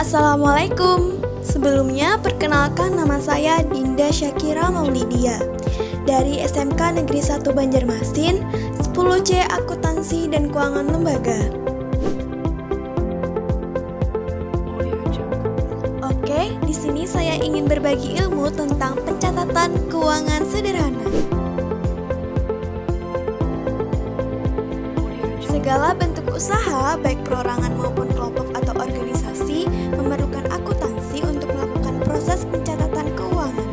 Assalamualaikum. Sebelumnya perkenalkan, nama saya Dinda Syakira Maulidia dari SMK Negeri 1 Banjarmasin, 10C Akuntansi dan Keuangan Lembaga. Oke, di sini saya ingin berbagi ilmu tentang pencatatan keuangan sederhana. Segala bentuk usaha, baik perorangan maupun kelompok atau organisasi, memerlukan akuntansi untuk melakukan proses pencatatan keuangan.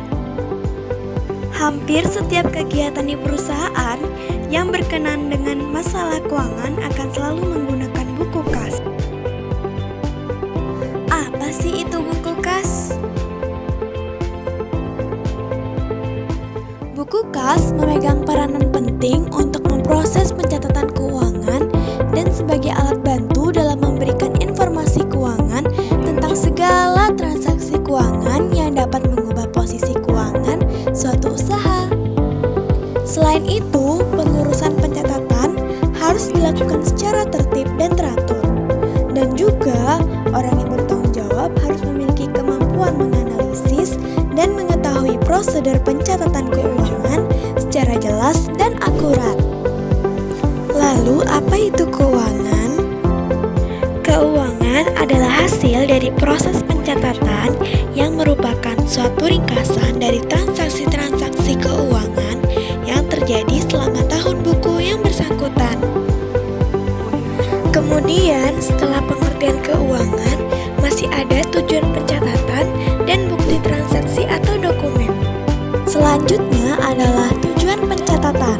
Hampir setiap kegiatan di perusahaan yang berkenaan dengan masalah keuangan akan selalu menggunakan buku kas. Apa sih itu buku kas? Buku kas memegang peranan penting untuk memproses pencatatan keuangan dan sebagai alat bantu dalam memberikan informasi keuangan tentang segala transaksi keuangan yang dapat mengubah posisi keuangan suatu usaha. Selain itu, pengurusan pencatatan harus dilakukan secara tertib dan teratur. Dan juga, orang yang bertanggung jawab harus memiliki kemampuan menganalisis dan mengetahui prosedur pencatatan keuangan secara jelas dan akurat. Lalu, apa itu keuangan? Keuangan adalah hasil dari proses pencatatan yang merupakan suatu ringkasan dari transaksi-transaksi keuangan yang terjadi selama tahun buku yang bersangkutan. Kemudian, setelah pengertian keuangan, masih ada tujuan pencatatan dan bukti transaksi atau dokumen. Selanjutnya adalah tujuan pencatatan.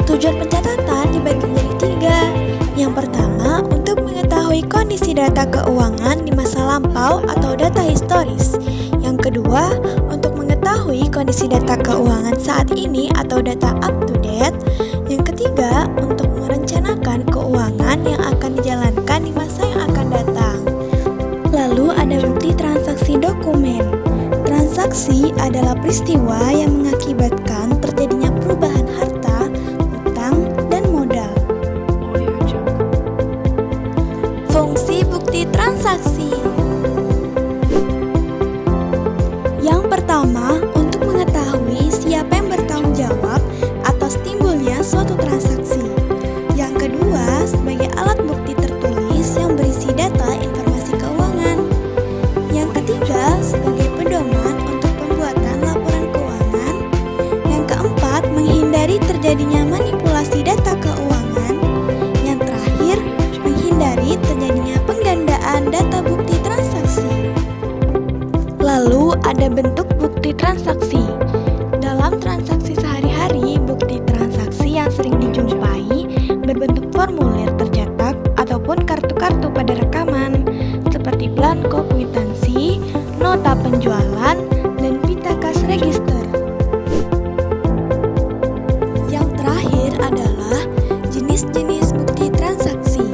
Tujuan pencatatan dibagi menjadi 3. Yang pertama, untuk mengetahui kondisi data keuangan di masa lampau atau data historis. Yang kedua, untuk mengetahui kondisi data keuangan saat ini atau data up to date. Yang ketiga, untuk merencanakan keuangan yang akan dijalankan di masa yang akan datang. Lalu ada bukti transaksi dokumen. Transaksi adalah peristiwa yang mengakibatkan terjadinya perubahan harta, utang, dan modal. Fungsi bukti transaksi. Yang pertama, untuk mengetahui siapa yang bertanggung jawab atas timbulnya suatu transaksi. Yang kedua, sebagai alat bukti tertulis yang berisi data informasi keuangan. Yang ketiga, sebagai pedoman untuk pembuatan laporan keuangan. Yang keempat, menghindari terjadinya manipulasi data keuangan. Yang terakhir, menghindari terjadinya penggandaan data bukti transaksi. Lalu ada bentuk bukti transaksi. Dalam transaksi sehari-hari, bukti transaksi yang sering dijumpai berbentuk formulir tercetak ataupun kartu-kartu pada rekaman seperti belangko kwitansi, nota penjualan, dan pita kas register. Yang terakhir adalah jenis-jenis bukti transaksi.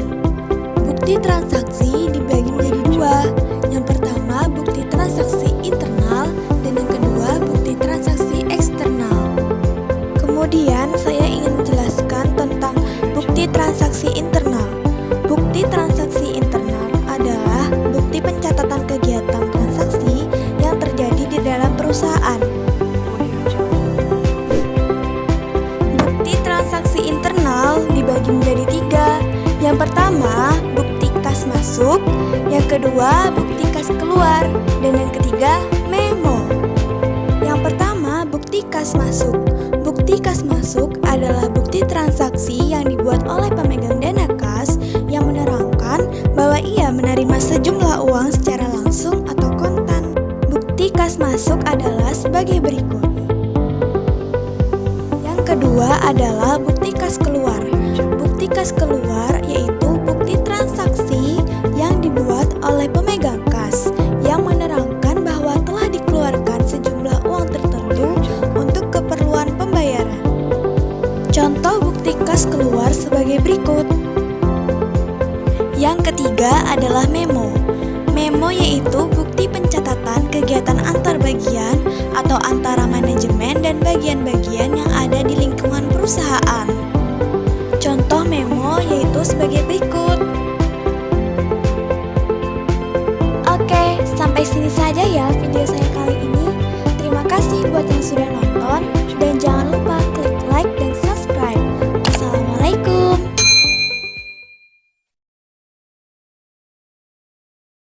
Bukti transaksi dibagi menjadi 2. Yang pertama, bukti transaksi internal, dan yang kedua, bukti transaksi eksternal. Kemudian saya ingin menjelaskan tentang bukti transaksi internal. Bukti transaksi internal adalah bukti pencatatan kegiatan transaksi yang terjadi di dalam perusahaan. Bukti transaksi internal dibagi menjadi 3. Yang pertama, bukti kas masuk. Yang kedua, bukti kas keluar. Dan yang ketiga, memo. Yang pertama, bukti kas masuk. Bukti kas masuk adalah bukti transaksi yang dibuat oleh pemegang dana kas yang menerangkan bahwa ia menerima sejumlah uang secara langsung atau kontan. Bukti kas masuk adalah sebagai berikut. Yang kedua adalah bukti kas keluar. Bukti kas keluar yaitu bukti transaksi yang dibuat oleh pemegang kas yang menerangkan bahwa telah dikeluarkan sejumlah uang tertentu untuk keperluan pembayaran. Contoh bukti kas keluar sebagai berikut. Yang ketiga adalah memo. Memo yaitu bukti pencatatan kegiatan antar bagian atau antara manajemen dan bagian-bagian yang ada di lingkungan perusahaan. Contoh memo yaitu sebagai berikut.